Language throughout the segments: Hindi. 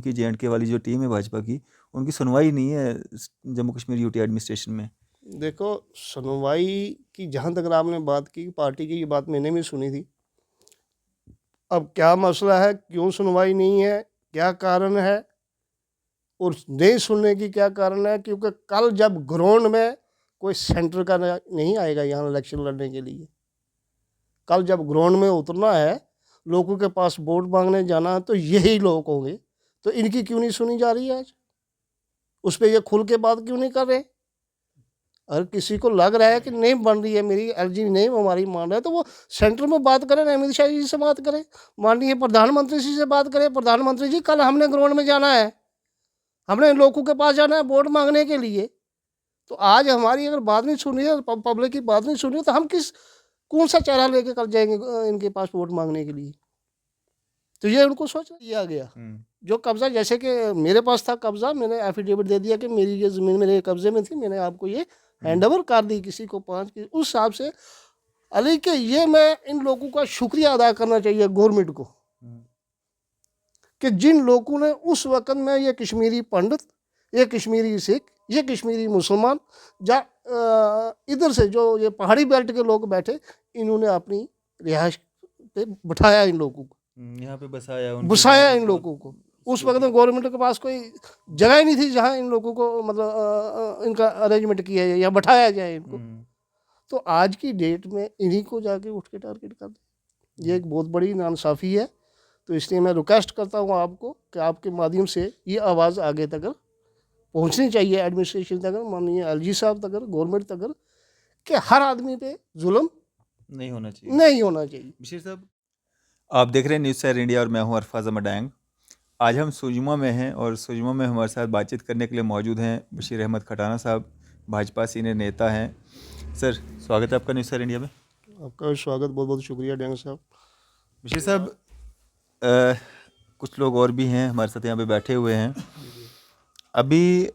उनकी JNK वाली जो टीम है भाजपा की, उनकी सुनवाई नहीं है जम्मू कश्मीर यूटी एडमिनिस्ट्रेशन में। देखो, सुनवाई की जहाँ तक आपने बात की, पार्टी की ये बात मैंने भी सुनी थी। अब क्या मसला है, क्यों सुनवाई नहीं है, क्या कारण है और नहीं सुनने की क्या कारण है? क्योंकि कल जब ग्राउंड में कोई सेंटर का नहीं आएगा यहाँ इलेक्शन लड़ने के लिए, कल जब ग्राउंड में उतरना है, लोगों के पास वोट मांगने जाना है, तो यही लोग होंगे। तो इनकी क्यों नहीं सुनी जा रही है आज? उस पर ये खुल के बात क्यों नहीं कर रहे? अगर किसी को लग रहा है कि नहीं बन रही है, मेरी एलजी नहीं हमारी मान रहा है, तो वो सेंटर में बात करें, अमित शाह जी से बात करें, माननीय प्रधानमंत्री जी से बात करें। प्रधानमंत्री जी, कल हमने ग्राउंड में जाना है, हमने लोगों के पास जाना है वोट मांगने के लिए। तो आज हमारी अगर बात नहीं सुनी है, पब्लिक की बात नहीं सुनी है, तो हम कौन सा चेहरा लेके कल जाएंगे इनके पास वोट मांगने के लिए? तो ये उनको सोच दिया गया। जो कब्जा, जैसे कि मेरे पास था कब्जा, मैंने एफिडेविट दे दिया कि मेरी ये ज़मीन मेरे कब्जे में थी, मैंने आपको ये हैंड ओवर कर दी किसी को 5 की, उस हिसाब से अली के ये मैं इन लोगों का शुक्रिया अदा करना चाहिए गवर्नमेंट को, कि जिन लोगों ने उस वक्त में ये कश्मीरी पंडित, ये कश्मीरी सिख, ये कश्मीरी मुसलमान, इधर से जो ये पहाड़ी बेल्ट के लोग बैठे, इन्होंने अपनी रिहाइश पे बिठाया इन लोगों को, यहाँ पे बसाया इन लोगों को। उस वक्त में गवर्नमेंट के पास कोई जगह ही नहीं थी जहाँ इन लोगों को मतलब इनका अरेंजमेंट किया जाए या बैठाया जाए इनको। तो आज की डेट में इन्हीं को जाके उठ के टारगेट कर दे, ये एक बहुत बड़ी नाइंसाफ़ी है। तो इसलिए मैं रिक्वेस्ट करता हूँ आपको कि आपके माध्यम से ये आवाज़ आगे तक पहुँचनी चाहिए, एडमिनिस्ट्रेशन तक, माननीय एलजी साहब तक, गवर्नमेंट तक, कि हर आदमी पे जुल्म नहीं होना चाहिए। बशीर साहब, आप देख रहे हैं न्यूज़ शेयर इंडिया और मैं हूं अरफाज मडैंग। आज हम सुजमा में हैं और सुजमा में हमारे साथ बातचीत करने के लिए मौजूद हैं बशीर अहमद खटाना साहब, भाजपा सीनियर नेता हैं। सर, स्वागत है आपका न्यूज़ शेयर इंडिया में। आपका भी स्वागत, बहुत बहुत शुक्रिया डैंग साहब। बशीर साहब, कुछ लोग और भी हैं हमारे साथ यहाँ पे बैठे हुए हैं। अभी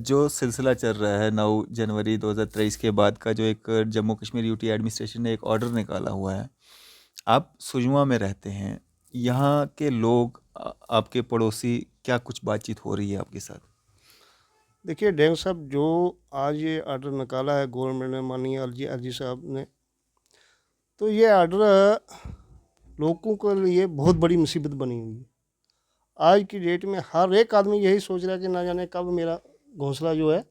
जो सिलसिला चल रहा है 9 जनवरी 2023 के बाद का, जो एक जम्मू कश्मीर यूटी एडमिनिस्ट्रेशन ने एक ऑर्डर निकाला हुआ है, आप सुजमा में रहते हैं, यहाँ के लोग, आपके पड़ोसी, क्या कुछ बातचीत हो रही है आपके साथ? देखिए डैंग साहब, जो आज ये ऑर्डर निकाला है गवर्नमेंट ने, माननीय एलजी साहब ने, तो ये ऑर्डर लोगों के लिए बहुत बड़ी मुसीबत बनी हुई है। आज की डेट में हर एक आदमी यही सोच रहा है कि ना जाने कब मेरा घोंसला जो है,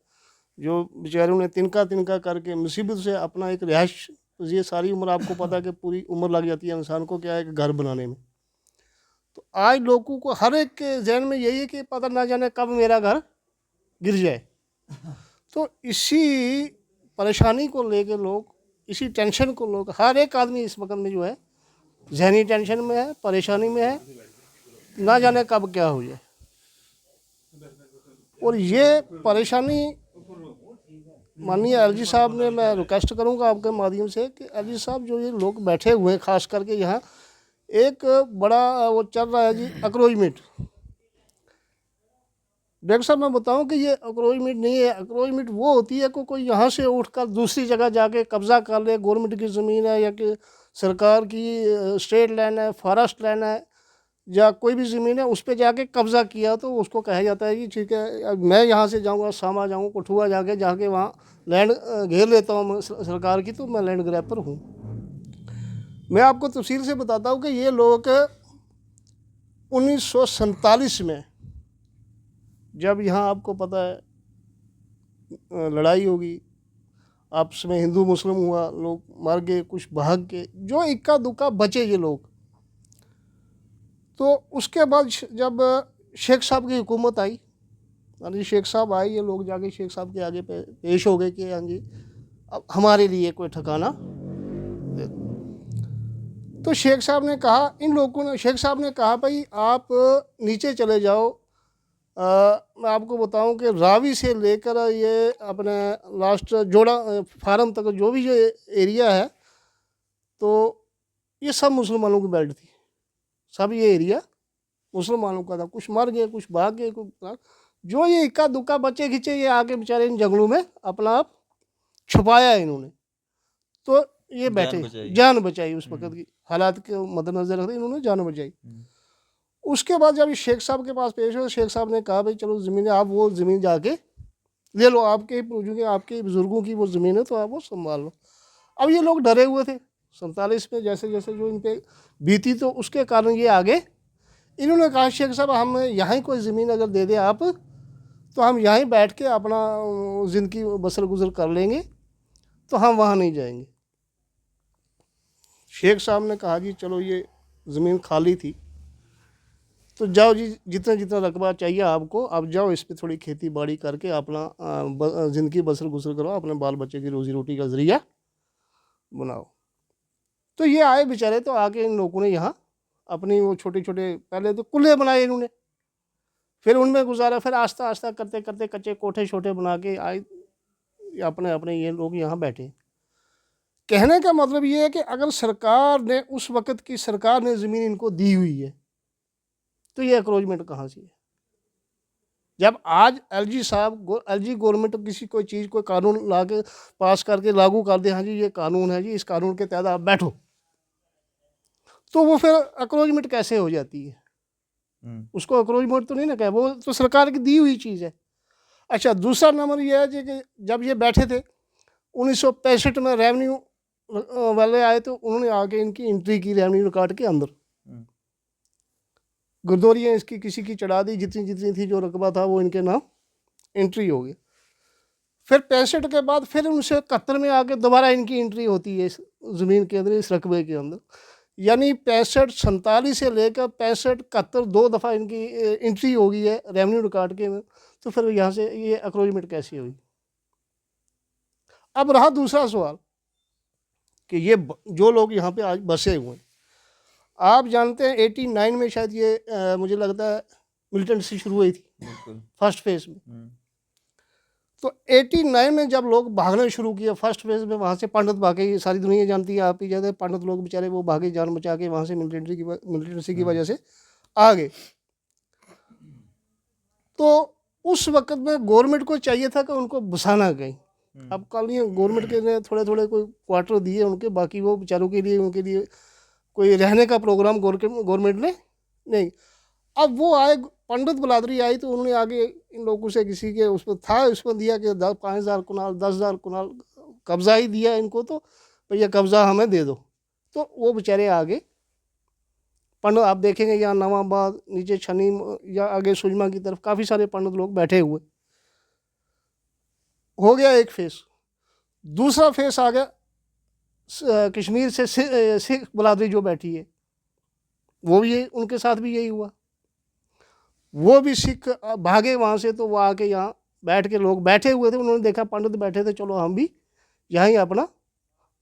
जो बेचारों ने तिनका तिनका करके मुसीबत से अपना एक रिहाइश, ये सारी उम्र, आपको पता है कि पूरी उम्र लग जाती है इंसान को क्या है कि घर बनाने में। तो आज लोगों को हर एक के जहन में यही है कि पता ना जाने कब मेरा घर गिर जाए। तो इसी परेशानी को लेकर लोग, इसी टेंशन को लोग, हर एक आदमी इस वक्त में जो है जहनी टेंशन में है, परेशानी में है, ना जाने कब क्या हो जाए। और ये परेशानी माननीय एलजी साहब ने, मैं रिक्वेस्ट करूंगा आपके माध्यम से कि एलजी साहब, जो ये लोग बैठे हुए हैं, खास करके यहाँ एक बड़ा वो चल रहा है जी, अक्रोचमेंट। डॉक्टर साहब, मैं बताऊं कि ये अक्रोचमेंट नहीं है। अक्रोचमेंट वो होती है कि कोई यहाँ से उठकर दूसरी जगह जाके कब्जा कर ले, गवर्नमेंट की ज़मीन है या कि सरकार की स्टेट लैंड है, फॉरेस्ट लैंड है, या कोई भी ज़मीन है, उस पर जाके कब्जा किया तो उसको कहा जाता है कि ठीक है, मैं यहाँ से जाऊँगा, सामा जाऊँ, कठुआ जाके वहाँ लैंड घेर लेता हूँ सरकार की, तो मैं लैंड ग्रैपर हूँ। मैं आपको तफसील से बताता हूँ कि ये लोग 1947 में, जब यहाँ आपको पता है लड़ाई होगी, आपस में हिंदू मुस्लिम हुआ, लोग मर गए, कुछ भाग के, जो इक्का दुक्का बचे ये लोग। तो उसके बाद जब शेख साहब की हुकूमत आई, यानी शेख साहब आए, ये लोग जाके शेख साहब के आगे पेश हो गए कि हाँ जी, अब हमारे लिए कोई ठिकाना दे दो। तो शेख साहब ने कहा, इन लोगों ने, शेख साहब ने कहा भाई आप नीचे चले जाओ। मैं आपको बताऊं कि रावी से लेकर ये अपने लास्ट जोड़ा फार्म तक जो भी जो एरिया है, तो ये सब मुसलमानों की बेल्ट थी, सब ये एरिया मुसलमानों का था। कुछ मर गए, कुछ भाग गए, कुछ जो ये इक्का दुक्का बच्चे खिंचे, ये आके बेचारे इन जंगलों में अपना आप छुपाया इन्होंने। तो ये बैठे, जान बचाई उस वक्त की हालात के मद्देनजर रखते इन्होंने जान बचाई। उसके बाद जब शेख साहब के पास पेश हुए, शेख साहब ने कहा भाई चलो ज़मीन आप वो ज़मीन जाके ले लो, आपके पूछूंगे आपके बुज़ुर्गों की वो ज़मीन है तो आप वो संभाल लो। अब ये लोग डरे हुए थे 47 में, जैसे जैसे जो इन पे बीती, तो उसके कारण ये आगे इन्होंने कहा शेख साहब हम यहाँ कोई ज़मीन अगर दे दें आप तो हम यहाँ बैठ के अपना ज़िंदगी बसर गुजर कर लेंगे, तो हम वहाँ नहीं जाएंगे। शेख साहब ने कहा जी चलो ये ज़मीन खाली थी तो जाओ जी, जितना जितना रकबा चाहिए आपको, आप जाओ इस पर थोड़ी खेती बाड़ी करके अपना ज़िंदगी बसर गुजर करो, अपने बाल बच्चे की रोज़ी रोटी का ज़रिया बनाओ। तो ये आए बेचारे, तो आके इन लोगों ने यहाँ अपनी वो छोटे छोटे पहले तो कुल्ले बनाए इन्होंने, फिर उनमें गुजारा, फिर आस्ता आस्ता करते करते कच्चे कोठे छोटे बना के आए अपने अपने ये लोग यहाँ बैठे। कहने का मतलब ये है कि अगर सरकार ने, उस वक़्त की सरकार ने ज़मीन इनको दी हुई है तो ये एक्रोचमेंट कहाँ से है? जब आज एलजी साहब, एलजी गवर्नमेंट किसी कोई चीज़, कोई कानून ला के पास करके लागू कर दे, हाँ जी ये कानून है जी, इस कानून के तहत आप बैठो, तो वो फिर एक्रोचमेंट कैसे हो जाती है? उसको एक्रोचमेंट तो नहीं ना कहे, वो तो सरकार की दी हुई चीज़ है। अच्छा, दूसरा नंबर ये है जी कि जब ये बैठे थे 1965 में रेवेन्यू वाले आए तो उन्होंने आके इनकी एंट्री की रेवेन्यू रिकॉर्ड के अंदर, गुरदौरियाँ इसकी किसी की चढ़ा दी, जितनी जितनी थी जो रकबा था वो इनके नाम एंट्री हो गई। फिर 65 के बाद फिर 1971 में आके दोबारा इनकी एंट्री होती है इस ज़मीन के अंदर, इस रकबे के अंदर। यानी 65 47 से लेकर 65 71 2 दफ़ा इनकी एंट्री हो गई है रेवेन्यू रिकॉर्ड के में। तो फिर यहाँ से ये एक्रोचमेंट कैसी हुई? अब रहा दूसरा सवाल कि ये जो लोग यहाँ पे आज बसे हुए हैं, आप जानते हैं 89 में शायद ये मुझे लगता है मिलिटेंसी शुरू हुई थी फर्स्ट फेज में। तो 89 में जब लोग भागना शुरू किया फर्स्ट फेज में, वहाँ से पंडित भागे, सारी दुनिया जानती है, आप ही ज़्यादा पंडित लोग बेचारे वो भागे जान बचा के वहाँ से मिलिटेंसी की वजह से आ गए। तो उस वक्त में गवर्नमेंट को चाहिए था कि उनको बसाना कहीं। अब कल ये गवर्नमेंट के ने थोड़े थोड़े कोई क्वार्टर दिए उनके, बाकी वो बेचारों के लिए, उनके लिए कोई रहने का प्रोग्राम गवर्नमेंट ने नहीं। अब वो आए, पंडित बलादरी आई, तो उन्होंने आगे इन लोगों से किसी के उस पर था, उस पर दिया कि 5,000 कुनाल 10,000 कुनाल कब्ज़ा ही दिया इनको, तो भैया कब्ज़ा हमें दे दो। तो वो बेचारे आगे पंडित, आप देखेंगे यहाँ नवाबाद, नीचे छनी या आगे सुजमा की तरफ काफ़ी सारे पंडित लोग बैठे हुए। हो गया एक फेस। दूसरा फेस आ गया कश्मीर से सिख बलादरी जो बैठी है, वो भी उनके साथ भी यही हुआ। वो भी सिख भागे वहाँ से, तो वो आके यहाँ बैठ के, लोग बैठे हुए थे, उन्होंने देखा पंडित बैठे थे, चलो हम भी यहाँ ही अपना,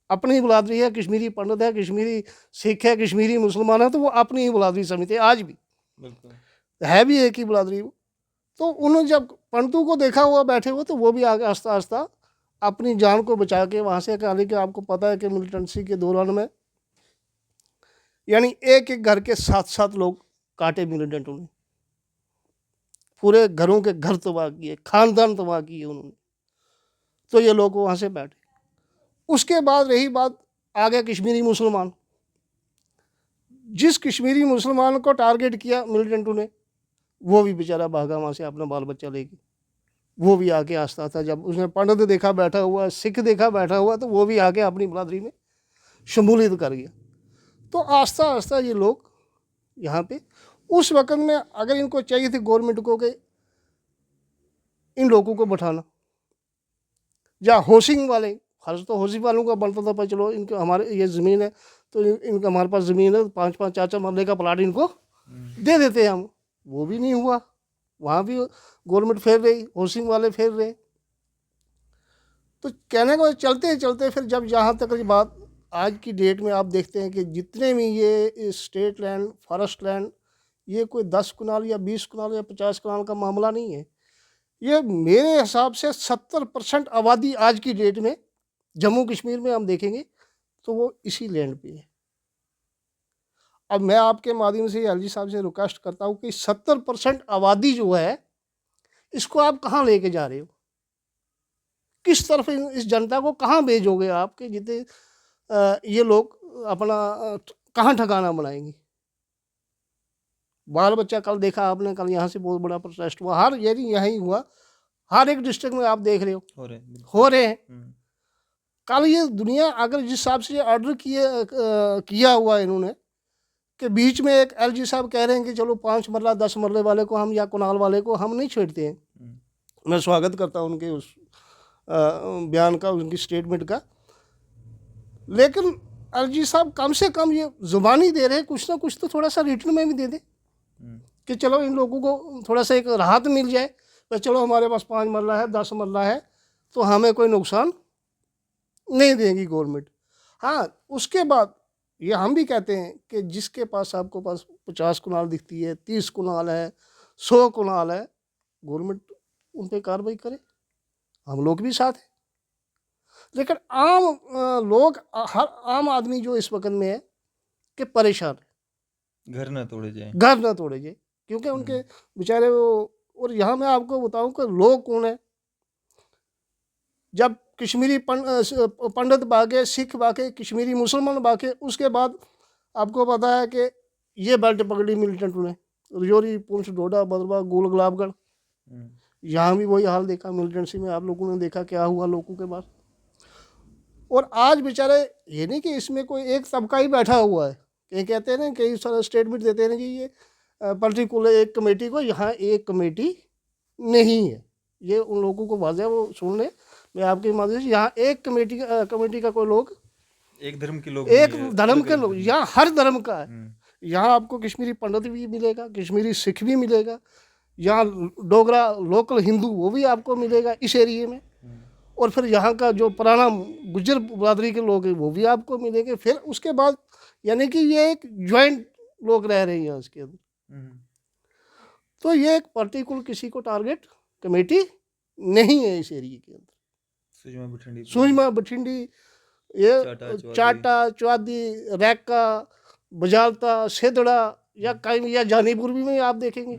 अपनी ही बलादरी है, कश्मीरी पंडित है, कश्मीरी सिख है, कश्मीरी मुसलमान है, तो वो अपनी ही बलादरी समझते हैं आज भी, है भी एक ही बलादरी वो। तो उन्होंने जब पंडितों को देखा हुआ बैठे हुए, तो वो भी आगे आस्ता आस्ता अपनी जान को बचा के वहाँ से कहा कि आपको पता है कि मिलिटेंसी के दौरान में यानी एक एक घर के 7-7 लोग काटे मिलिटेंटों ने, पूरे घरों के घर तबाह किए, खानदान तबाह किए उन्होंने। तो ये लोग वहाँ से बैठे। उसके बाद रही बात, आ गया कश्मीरी मुसलमान। जिस कश्मीरी मुसलमान को टारगेट किया मिलिटेंटों ने, वो भी बेचारा भागा वहाँ से अपना बाल बच्चा लेके। वो भी आके आस्ता था, जब उसने पंडित देखा बैठा हुआ, सिख देखा बैठा हुआ, तो वो भी आके अपनी बरादरी में शमूलियत कर गया। तो आस्ता आस्ता ये लोग यहाँ पे, उस वक्त में अगर इनको चाहिए थी गवर्नमेंट को कि इन लोगों को बैठाना, या हाउसिंग वाले, फर्ज तो हाउसिंग वालों का बनता था, पर चलो इनके हमारे ये ज़मीन है तो इनका हमारे पास ज़मीन है, 5-5 4-4 मरले का प्लाट इनको दे देते हैं हम। वो भी नहीं हुआ, वहाँ भी गवर्नमेंट फेर रही, हाउसिंग वाले फेर रहे। तो कहने को चलते चलते फिर जब यहाँ तक बात आज की डेट में आप देखते हैं कि जितने भी ये स्टेट लैंड, फॉरेस्ट लैंड, ये कोई 10 कनाल या 20 कनाल या 50 कनाल का मामला नहीं है। ये मेरे हिसाब से 70% आबादी आज की डेट में जम्मू कश्मीर में हम देखेंगे तो वो इसी लैंड पे है। अब मैं आपके माध्यम से एलजी साहब से रिक्वेस्ट करता हूँ कि 70% आबादी जो है, इसको आप कहाँ लेके जा रहे हो? किस तरफ इस जनता को कहाँ भेजोगे आप कि जितने ये लोग अपना कहाँ ठिकाना बनाएंगे? बाल बच्चा कल देखा आपने, कल यहाँ से बहुत बड़ा प्रोटेस्ट हुआ, हर ये नहीं यहीं हुआ, हर एक डिस्ट्रिक्ट में आप देख रहे हो रहे हैं, बिल्कुल। हो रहे हैं। हम्म, कल ये दुनिया अगर जिस हिसाब से ऑर्डर किया हुआ है इन्होंने, कि बीच में एक एलजी साहब कह रहे हैं कि चलो 5 मरला 10 मरले वाले को हम या कुनाल वाले को हम नहीं छेड़ते हैं। मैं स्वागत करता हूँ उनके उस बयान का, उनकी स्टेटमेंट का, लेकिन एलजी साहब कम से कम ये जुबानी दे रहे हैं, कुछ ना कुछ तो थोड़ा सा रिटर्न में भी दे दें कि चलो इन लोगों को थोड़ा सा एक राहत मिल जाए, तो चलो हमारे पास 5 मरला है 10 मरला है तो हमें कोई नुकसान नहीं देगी गवर्नमेंट। हाँ, उसके बाद ये हम भी कहते हैं कि जिसके पास आपको पास 50 कुनाल दिखती है, 30 कुनाल है, 100 कुनाल है, गवर्नमेंट उन पर कार्रवाई करे, हम लोग भी साथ हैं। लेकिन आम लोग, हर आम आदमी जो इस वक्त में है कि परेशान है, घर ना तोड़े जाए, घर ना तोड़े जाए, क्योंकि उनके बेचारे वो। और यहाँ मैं आपको बताऊं कि लोग कौन है, जब कश्मीरी पंडित भागे, सिख भागे, कश्मीरी मुसलमान भागे, उसके बाद आपको पता है कि ये बेल्ट पकड़ी मिलिटेंट ने, रजौरी, पुंछ, डोडा, भद्रवाह, गोल गुलाबगढ़, यहाँ भी वही हाल देखा मिलिटेंसी में। आप लोगों ने देखा क्या हुआ लोगों के पास। और आज बेचारे, ये नहीं कि इसमें कोई एक तबका ही बैठा हुआ है, कहीं कहते हैं ना, कई सारे स्टेटमेंट देते हैं कि ये पर्टिकुलर एक कमेटी को, यहाँ एक कमेटी नहीं है, ये उन लोगों को वाज़ेह वो सुन ले। मैं आपके माध्यम से, यहाँ एक कमेटी का कोई लोग, एक धर्म के लोग, एक धर्म के लोग, यहाँ हर धर्म का है। यहाँ आपको कश्मीरी पंडित भी मिलेगा, कश्मीरी सिख भी मिलेगा, यहाँ डोगरा लोकल हिंदू वो भी आपको मिलेगा इस एरिए में, और फिर यहाँ का जो पुराना गुज्जर बरादरी के लोग हैं वो भी आपको मिलेंगे। फिर उसके बाद यानी कि ये एक ज्वाइंट लोग रह रहे हैं यहाँ इसके अंदर। तो ये एक पर्टिकुलर किसी को टारगेट कमेटी नहीं है इस एरिए के अंदर। सुजमा बठिंडी, ये चाटा, चौआदी, रैका, बजालता, सेदड़ा या कायम या जानीपुर भी में आप देखेंगे।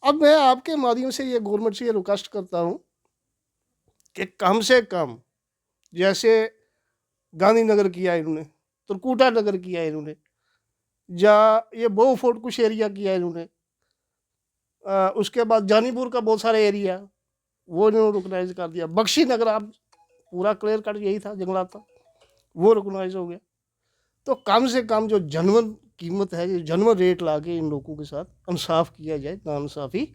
अब मैं आपके माध्यम से ये गवर्नमेंट से ये रिक्वेस्ट करता हूँ कि कम से कम, जैसे गांधीनगर किया इन्होंने, त्रिकुटा नगर किया इन्होंने, या ये बहु फोर्ट कुछ एरिया किया इन्होंने, उसके बाद जानीपुर का बहुत सारे एरिया वो इन्होंने रिकॉग्नाइज कर दिया। बख्शी नगर आप पूरा क्लियर कट यही था, जंगलात था, वो रिकॉग्नाइज हो गया। तो कम से कम जो जनवन कीमत है, जो जनवन रेट ला के इन लोगों के साथ इंसाफ किया जाए, नाइंसाफ़ी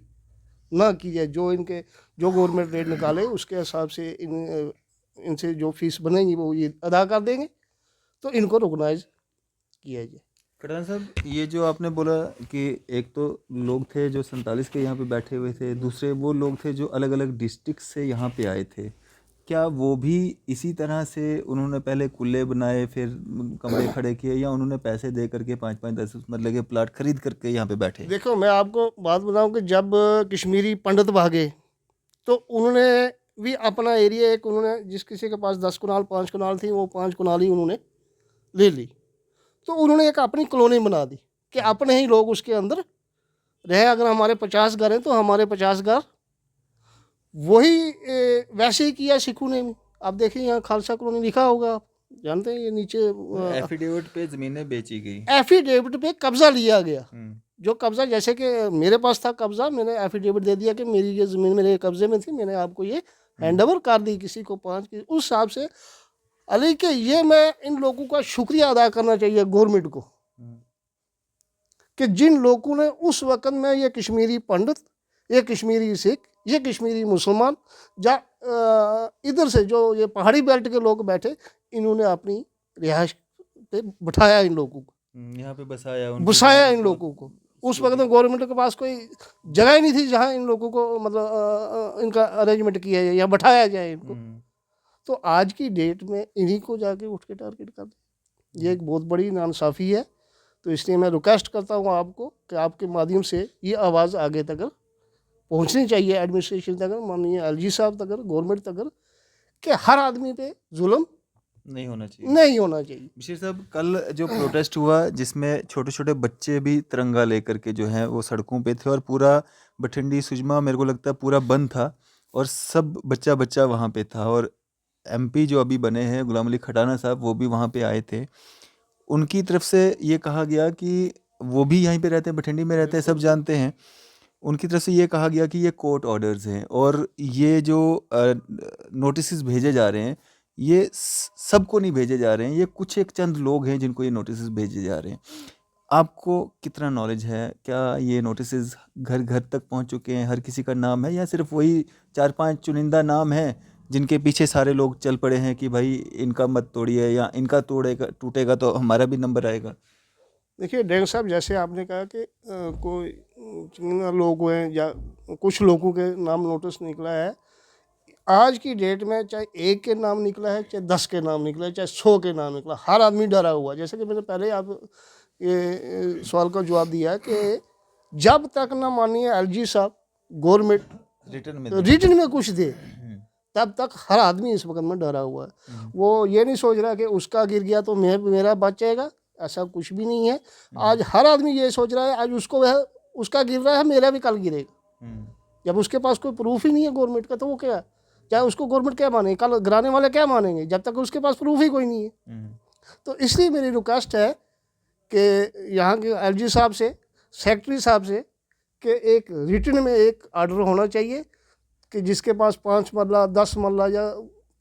ना की जाए। जो इनके जो गवर्नमेंट रेट निकाले उसके हिसाब से इनसे जो फीस बनेगी वो ये अदा कर देंगे, तो इनको रिकॉग्नाइज किया जाए। कटान साहब, ये जो आपने बोला कि एक तो लोग थे जो 47 के यहाँ पे बैठे हुए थे, दूसरे वो लोग थे जो अलग अलग डिस्ट्रिक्ट से यहाँ पे आए थे, क्या वो भी इसी तरह से उन्होंने पहले कुल्ले बनाए, फिर कमरे खड़े किए, या उन्होंने पैसे दे करके 5-5 10 मतलब के प्लाट खरीद करके यहाँ पे बैठे? देखो, मैं आपको बात बताऊं कि जब कश्मीरी पंडित भागे तो उन्होंने भी अपना एरिया एक, उन्होंने जिस किसी के पास 10 कुनाल 5 कुनाल थी वो 5 कुनाल ही उन्होंने ले ली। तो उन्होंने एक अपनी कॉलोनी बना दी कि अपने ही लोग उसके अंदर रहे। अगर हमारे 50 घर हैं तो हमारे 50 घर, वही वैसे ही किया सिखों ने भी। आप देखिए यहाँ खालसा कॉलोनी लिखा होगा, आप जानते हैं, ये नीचे एफिडेविट पे ज़मीनें बेची गई, एफिडेविट पे कब्जा लिया गया। जो कब्जा, जैसे कि मेरे पास था कब्जा, मैंने एफिडेविट दे दिया कि मेरी ये ज़मीन मेरे कब्जे में थी, मैंने आपको ये हैंड ओवर कर दी किसी को 5 की, उस हिसाब से। अली के ये मैं इन लोगों का शुक्रिया अदा करना चाहिए गवर्नमेंट को कि जिन लोगों ने उस वक्त में ये कश्मीरी पंडित, ये कश्मीरी सिख, ये कश्मीरी मुसलमान, या इधर से जो ये पहाड़ी बेल्ट के लोग बैठे, इन्होंने अपनी रिहाइश पे बिठाया इन लोगों को, यहाँ पे बसाया इन लोगों को। उस वक्त में गवर्नमेंट के पास कोई जगह ही नहीं थी जहाँ इन लोगों को मतलब इनका अरेंजमेंट किया जाए या बैठाया जाए इनको। तो आज की डेट में इन्हीं को जाके उठ के टारगेट कर दे, ये एक बहुत बड़ी नाइंसाफ़ी है। तो इसलिए मैं रिक्वेस्ट करता हूँ आपको कि आपके माध्यम से ये आवाज़ आगे तक पहुँचनी चाहिए, एडमिनिस्ट्रेशन तक, माननीय एलजी साहब तक, गवर्नमेंट तक, कि हर आदमी पे जुल्म नहीं होना चाहिए। बशीर साहब, कल जो प्रोटेस्ट हुआ जिसमें छोटे छोटे बच्चे भी तिरंगा लेकर के जो हैं वो सड़कों पे थे, और पूरा बठिंडी सुजमा मेरे को लगता है पूरा बंद था, और सब बच्चा बच्चा वहाँ पे था। और एमपी जो अभी बने हैं गुलाम अली खटाना साहब, वो भी वहाँ पे आए थे। उनकी तरफ से ये कहा गया कि वो भी यहीं पे रहते हैं, बठिंडी में रहते हैं, सब जानते हैं। उनकी तरफ से ये कहा गया कि ये कोर्ट ऑर्डर्स हैं और ये जो नोटिस भेजे जा रहे हैं ये सबको नहीं भेजे जा रहे हैं, ये कुछ एक चंद लोग हैं जिनको ये नोटिस भेजे जा रहे हैं। आपको कितना नॉलेज है, क्या ये नोटिस घर घर तक पहुंच चुके हैं, हर किसी का नाम है, या सिर्फ वही 4-5 चुनिंदा नाम है जिनके पीछे सारे लोग चल पड़े हैं कि भाई इनका मत तोड़िए या इनका टूटेगा तो हमारा भी नंबर आएगा? देखिए डैंग साहब, जैसे आपने कहा कि कोई चुनिंदा लोग हैं या कुछ लोगों के नाम नोटिस निकला है, आज की डेट में चाहे एक के नाम निकला है, चाहे 10 के नाम निकला है, चाहे 100 के नाम निकला, हर आदमी डरा हुआ है। जैसे कि मैंने पहले आप ये सवाल का जवाब दिया कि जब तक ना मानिए एलजी साहब गवर्नमेंट रिटर्न में कुछ दे, तब तक हर आदमी इस वक्त में डरा हुआ है। वो ये नहीं सोच रहा कि उसका गिर गया तो मेरा बच जाएगा, ऐसा कुछ भी नहीं है। आज हर आदमी ये सोच रहा है आज उसका गिर रहा है, मेरा भी कल गिरेगा। जब उसके पास कोई प्रूफ ही नहीं है गवर्नमेंट का, तो वो क्या, चाहे उसको गवर्नमेंट क्या माने, कल गिराने वाले क्या मानेंगे, जब तक उसके पास प्रूफ ही कोई नहीं है। तो इसलिए मेरी रिक्वेस्ट है कि यहाँ के एलजी साहब से, सेक्रेटरी साहब से, कि एक रिटर्न में एक ऑर्डर होना चाहिए कि जिसके पास 5 मरला, 10 मरला या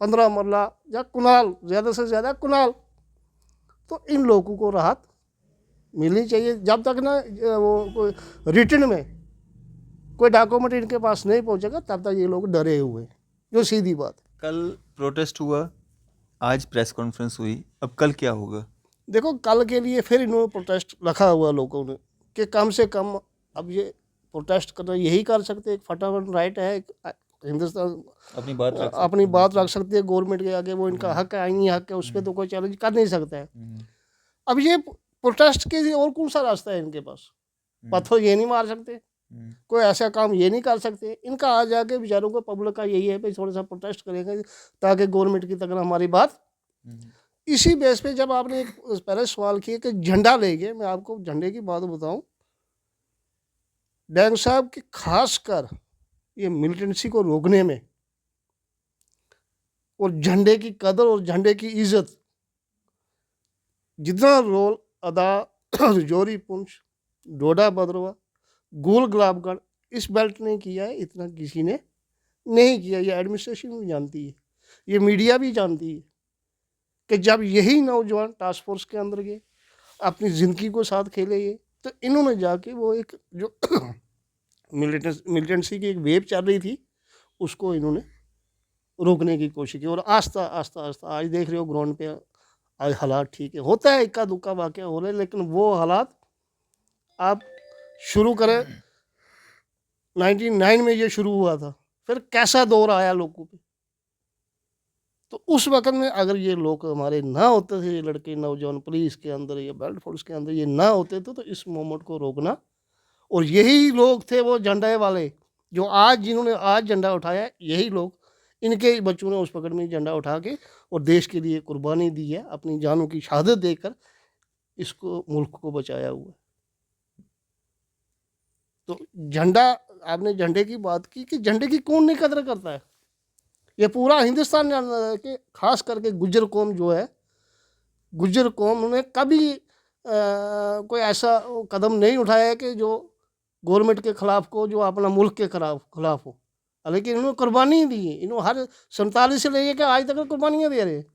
15 मरला या कुनाल, ज़्यादा से ज़्यादा कुनाल, तो इन लोगों को राहत मिलनी चाहिए। जब तक ना वो रिटर्न में कोई डॉक्यूमेंट इनके पास नहीं पहुंचेगा, तब तक ये लोग डरे हुए हैं, जो सीधी बात है। कल प्रोटेस्ट हुआ, आज प्रेस कॉन्फ्रेंस हुई, अब कल क्या होगा? देखो, कल के लिए फिर इन्होंने प्रोटेस्ट रखा हुआ लोगों ने कि कम से कम अब ये प्रोटेस्ट करना यही कर सकते हैं, एक फटाफट राइट है, हिंदुस्तान अपनी बात रख सकती है गवर्नमेंट के आगे, वो इनका हक है, आईनी हक है, उस पर तो कोई चैलेंज कर नहीं सकता है। अब ये प्रोटेस्ट के लिए और कौन सा रास्ता है इनके पास? पत्थर ये नहीं मार सकते, कोई ऐसा काम ये नहीं कर सकते। इनका आ जाके बेचारों को, पब्लिक का यही है भाई थोड़ा सा प्रोटेस्ट करेंगे ताकि गवर्नमेंट की तक हमारी बात। इसी बेस पे जब आपने पहले सवाल किया कि झंडा लेंगे, मैं आपको झंडे की बात बताऊं, डैंग साहब की खासकर ये मिलिटेंसी को रोकने में और झंडे की कदर और झंडे की इज्जत जितना रोल अदा जोरी पुंछ, डोडा बदरवा, गोल गुलाबगढ़ इस बेल्ट ने किया है, इतना किसी ने नहीं किया। ये एडमिनिस्ट्रेशन भी जानती है, ये मीडिया भी जानती है कि जब यही नौजवान टास्क फोर्स के अंदर गए, अपनी ज़िंदगी को साथ खेले ये, तो इन्होंने जाके वो एक जो मिलिटेंसी की एक वेव चल रही थी, उसको इन्होंने रोकने की कोशिश की। और आस्ता आस्ता आज देख रहे हो ग्राउंड पे आज हालात ठीक है, होता है इक्का दुक्का वाक़या हो रहे, लेकिन वो हालात आप शुरू करें 99 में ये शुरू हुआ था, फिर कैसा दौर आया लोगों पे, तो उस वक्त में अगर ये लोग हमारे ना होते थे, ये लड़के नौजवान पुलिस के अंदर या बेल्ट फोर्स के अंदर ये ना होते थे, तो इस मोमेंट को रोकना, और यही लोग थे वो झंडे वाले जो आज जिन्होंने आज झंडा उठाया, यही लोग, इनके बच्चों ने उस पकड़ में झंडा उठा के और देश के लिए कुर्बानी दी है, अपनी जानों की शहादत देकर इसको मुल्क को बचाया हुआ है। तो झंडा, आपने झंडे की बात की कि झंडे की कौन नहीं कदर करता है, ये पूरा हिंदुस्तान जानता है कि खास करके गुज्जर कौम जो है, गुज्जर कौम ने कभी कोई ऐसा कदम नहीं उठाया है कि जो गवर्नमेंट के ख़िलाफ़ को, जो अपना मुल्क के खिलाफ हो, लेकिन इन्होंने कुर्बानी दी है। इन्होंने हर 47 से लेके आज तक कुर्बानियाँ दे रहे हैं,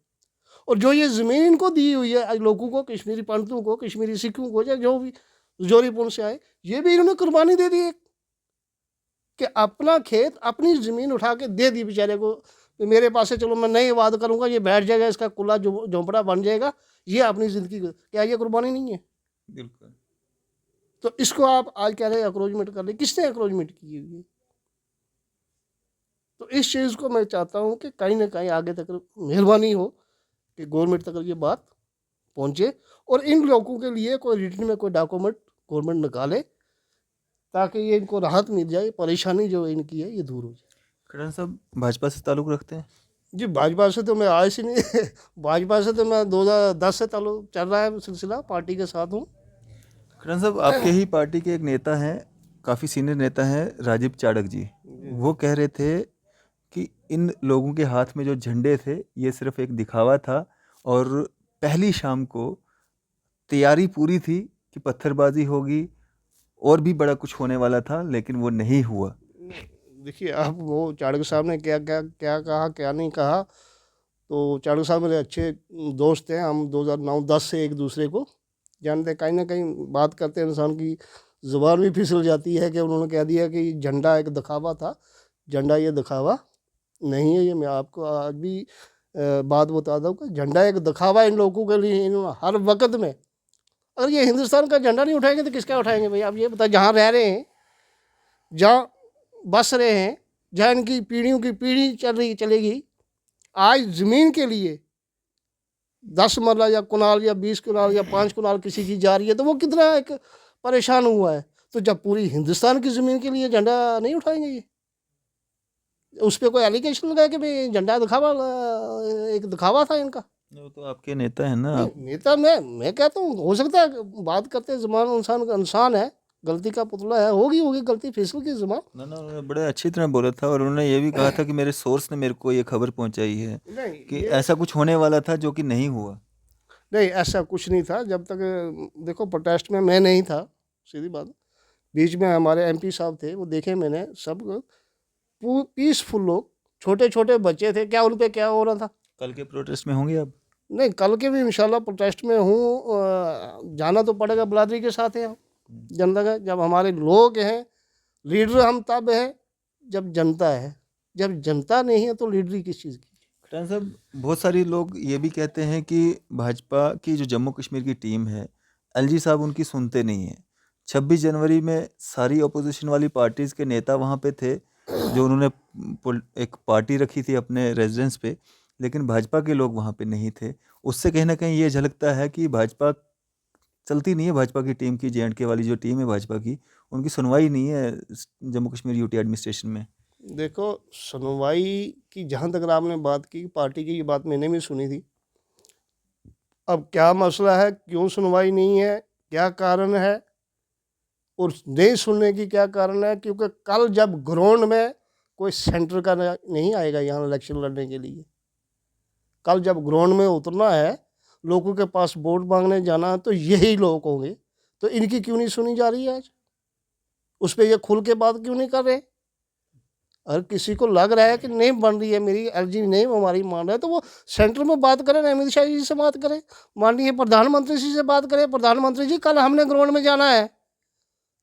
और जो ये ज़मीन इनको दी हुई है आज लोगों को, कश्मीरी पंडितों को, कश्मीरी सिखों को, या जो भी जोरीपुर से आए, ये भी इन्होंने कुर्बानी दे दी है कि अपना खेत, अपनी ज़मीन उठा के दे दी बेचारे को, मेरे पास से चलो मैं नहीं वाद करूँगा, ये बैठ जाएगा, इसका कुल्ला झोंपड़ा बन जाएगा, ये अपनी ज़िंदगी, क्या ये कुर्बानी नहीं है? बिल्कुल। तो इसको आप आज कह रहे हैं अक्रोचमेंट कर रहे, किसने अक्रोचमेंट की हुई है? तो इस चीज़ को मैं चाहता हूँ कि कहीं ना कहीं आगे तक मेहरबानी हो कि गवर्नमेंट तक ये बात पहुँचे, और इन लोगों के लिए कोई रिटर्न में कोई डॉक्यूमेंट गवर्नमेंट निकाले, ताकि ये इनको राहत मिल जाए, परेशानी जो इनकी है ये दूर हो जाए। खड़न साहब भाजपा से ताल्लुक़ रखते हैं? जी, भाजपा से तो मैं आज से नहीं भाजपा से तो मैं 2010 से ताल्लुक़ चल रहा है सिलसिला, पार्टी के साथ हूँ। खड़न साहब, आपके ही पार्टी के एक नेता हैं, काफ़ी सीनियर नेता हैं, राजीव चाड़क जी, वो कह रहे थे कि इन लोगों के हाथ में जो झंडे थे ये सिर्फ एक दिखावा था, और पहली शाम को तैयारी पूरी थी कि पत्थरबाजी होगी और भी बड़ा कुछ होने वाला था, लेकिन वो नहीं हुआ? देखिए, आप वो चाणक्य साहब ने क्या क्या क्या कहा क्या नहीं कहा, तो चाणक्य साहब मेरे अच्छे दोस्त हैं। हम 2009-10 से एक दूसरे को जानते हैं। कहीं ना कहीं बात करते हैं, इंसान की ज़ुबान भी फिसल जाती है कि उन्होंने कह दिया कि झंडा एक दिखावा था। झंडा ये दिखावा नहीं है। ये मैं आपको आज भी बात बता दूँ कि झंडा एक दिखावा इन लोगों के लिए। इन्होंने हर वक्त में, अगर ये हिंदुस्तान का झंडा नहीं उठाएंगे तो किसका उठाएंगे भाई? आप ये बताओ, जहाँ रह रहे हैं, जहाँ बस रहे हैं, जहाँ इनकी पीढ़ियों की पीढ़ी चलेगी, आज ज़मीन के लिए 10 मरला या कुनाल या 20 कुनाल या 5 कुनाल किसी की जा रही है, तो वो कितना एक परेशान हुआ है। तो जब पूरी हिंदुस्तान की ज़मीन के लिए झंडा नहीं उठाएंगे ये, उस पर कोई एलिगेशन लगाया कि भाई झंडा दिखावा, एक दिखावा था इनका? वो तो आपके नेता है ना नहीं, आप। नेता मैं कहता हूँ, हो सकता है बात करते ज़बान, इंसान है, गलती का पुतला है, होगी होगी गलती, फिसल की ज़बान। ना ना, उन्होंने बड़े अच्छी तरह बोला था, और उन्होंने ये भी कहा था कि मेरे सोर्स ने मेरे को ये खबर पहुंचाई है नहीं, कि ये ऐसा कुछ होने वाला था जो कि नहीं हुआ। नहीं, ऐसा कुछ नहीं था। जब तक देखो, प्रोटेस्ट में मैं नहीं था, सीधी बात। बीच में हमारे एमपी साहब थे, वो देखे मैंने सब पीसफुल लोग, छोटे छोटे बच्चे थे, क्या उन पे क्या हो रहा था? कल के प्रोटेस्ट में होंगे आप? नहीं, कल के भी इंशाल्लाह प्रोटेस्ट में हूँ। जाना तो पड़ेगा, बरादरी के साथ है हम, जनता का। जब हमारे लोग हैं, लीडर हम तब है जब जनता है। जब जनता नहीं है तो लीडरी किस चीज़ की? खटान साहब, बहुत सारे लोग ये भी कहते हैं कि भाजपा की जो जम्मू कश्मीर की टीम है, एलजी साहब उनकी सुनते नहीं हैं। 26 जनवरी में सारी अपोजिशन वाली पार्टीज़ के नेता वहाँ पे थे, जो उन्होंने एक पार्टी रखी थी अपने रेजिडेंस पे, लेकिन भाजपा के लोग वहाँ पे नहीं थे। उससे कहीं ना कहीं ये झलकता है कि भाजपा चलती नहीं है। भाजपा की टीम की, जे वाली जो टीम है भाजपा की, उनकी सुनवाई नहीं है जम्मू कश्मीर यूटी एडमिनिस्ट्रेशन में। देखो, सुनवाई की जहाँ तक आपने बात की, पार्टी की, ये बात मैंने भी सुनी थी। अब क्या मसला है, क्यों सुनवाई नहीं है, क्या कारण है, और नहीं सुनने की क्या कारण है? क्योंकि कल जब ग्राउंड में कोई सेंटर का नहीं आएगा यहाँ इलेक्शन लड़ने के लिए। कल जब ग्राउंड में उतरना है, लोगों के पास वोट मांगने जाना है, तो यही लोग होंगे। तो इनकी क्यों नहीं सुनी जा रही है आज? उस पर ये खुल के बात क्यों नहीं कर रहे? अगर किसी को लग रहा है कि नहीं बन रही है, मेरी एलजी नहीं हमारी मान रहा है, तो वो सेंटर में बात करें, अमित शाह जी से बात करें, माननीय प्रधानमंत्री जी से बात करें। प्रधानमंत्री जी, कल हमने ग्राउंड में जाना है,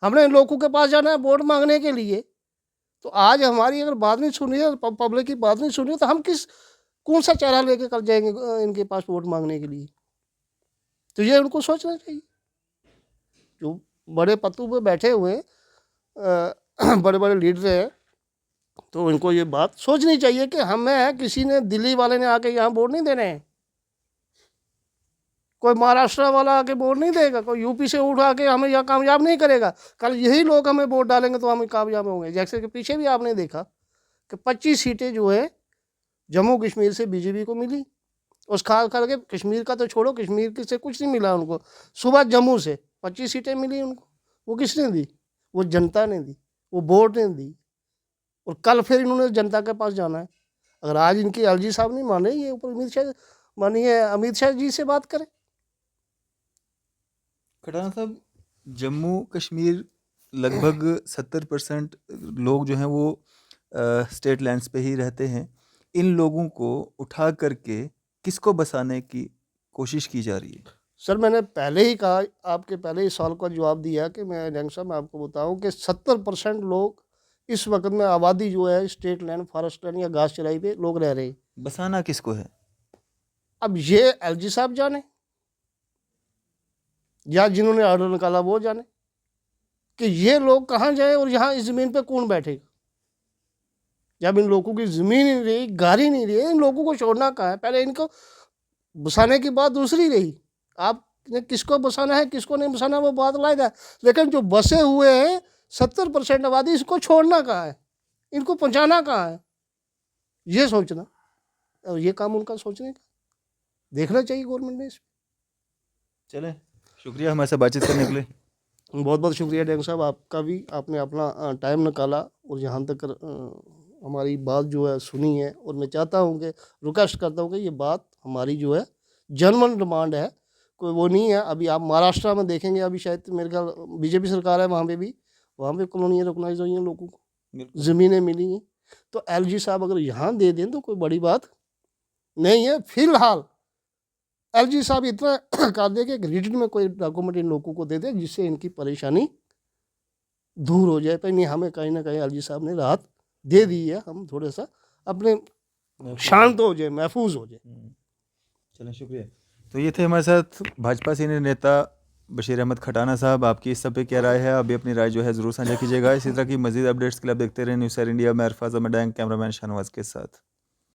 हमने लोगों के पास जाना है वोट मांगने के लिए। तो आज हमारी अगर बात नहीं सुन रही है, पब्लिक की बात नहीं सुन रही है, तो हम कौन सा चेहरा लेके कल जाएंगे इनके पास वोट मांगने के लिए? तो ये उनको सोचना चाहिए। जो बड़े पत्तों पे बैठे हुए बड़े बड़े लीडर हैं, तो इनको ये बात सोचनी चाहिए कि हमें किसी ने, दिल्ली वाले ने आके यहाँ वोट नहीं देने हैं, कोई महाराष्ट्र वाला आके वोट नहीं देगा, कोई यूपी से उठा के हमें यहाँ कामयाब नहीं करेगा। कल यही लोग हमें वोट डालेंगे तो हम कामयाब होंगे। जैसे कि पीछे भी आपने देखा कि 25 सीटें जो है जम्मू कश्मीर से बीजेपी को मिली। उस खास करके कश्मीर का तो छोड़ो, कश्मीर से कुछ नहीं मिला उनको। सुबह जम्मू से 25 सीटें मिली उनको। वो किसने दी? वो जनता ने दी, वो वोट ने दी। और कल फिर इन्होंने जनता के पास जाना है। अगर आज इनकी एलजी साहब नहीं माने, ये ऊपर मानिए अमित शाह जी से बात करें। खटाना साहब, जम्मू कश्मीर लगभग 70% लोग जो हैं वो स्टेट लैंड्स पे ही रहते हैं। इन लोगों को उठा करके किसको बसाने की कोशिश की जा रही है? सर, मैंने पहले ही कहा, आपके पहले ही सवाल का जवाब दिया कि मैं जंग साहब, मैं आपको बताऊं कि 70% लोग इस वक्त में, आबादी जो है स्टेट लैंड, फॉरेस्ट लैंड या घास चराई पे लोग रह रहे हैं। बसाना किसको है? अब ये एलजी साहब जाने, या जिन्होंने ऑर्डर निकाला वो जाने कि ये लोग कहाँ जाए और यहाँ इस ज़मीन पे कौन बैठेगा। जब इन लोगों की ज़मीन नहीं रही, गाड़ी नहीं रही, इन लोगों को छोड़ना कहाँ है? पहले इनको बसाने की बात दूसरी रही। आपने किसको बसाना है, किसको नहीं बसाना, वो बात अलग है। लेकिन जो बसे हुए हैं 70% आबादी, इसको छोड़ना कहाँ है, इनको पहुँचाना कहाँ है, ये सोचना। और ये काम उनका सोचने का, देखना चाहिए गवर्नमेंट ने इस। चले, शुक्रिया हमारे साथ बातचीत करने के लिए। बहुत बहुत शुक्रिया डैंग साहब, आपका भी। आपने अपना टाइम निकाला और यहाँ तक हमारी बात जो है सुनी है। और मैं चाहता हूँ कि, रिक्वेस्ट करता हूँ कि ये बात हमारी जो है जनमन डिमांड है, कोई वो नहीं है। अभी आप महाराष्ट्र में देखेंगे, अभी शायद मेरे ख्याल बीजेपी सरकार है, वहाँ पे भी, वहाँ पे कॉलोनियाँ रिकॉग्नाइज हुई हैं, लोगों को ज़मीनें मिली हैं। तो एलजी साहब अगर यहाँ दे दें तो कोई बड़ी बात नहीं है। फिलहाल एलजी साहब इतना कर दे कि रिटर्न में कोई डॉक्यूमेंट इन लोगों को दे दे, जिससे इनकी परेशानी दूर हो जाए। पर नहीं, हमें कहीं ना कहीं एलजी साहब ने राहत दे दी है, हम थोड़ा सा अपने शांत हो जाए, महफूज हो जाए। चलें, शुक्रिया। तो ये थे हमारे साथ भाजपा सीनियर नेता बशीर अहमद खटाना साहब। आपकी इस सब पे क्या राय है? अभी अपनी राय जो है ज़रूर साझा कीजिएगा। इसी तरह की मजीद अपडेट्स के लिए आप देखते रहें न्यूज़ सैर इंडिया में। अरफाज अहमद, कैमरामैन शाहनवाज के साथ।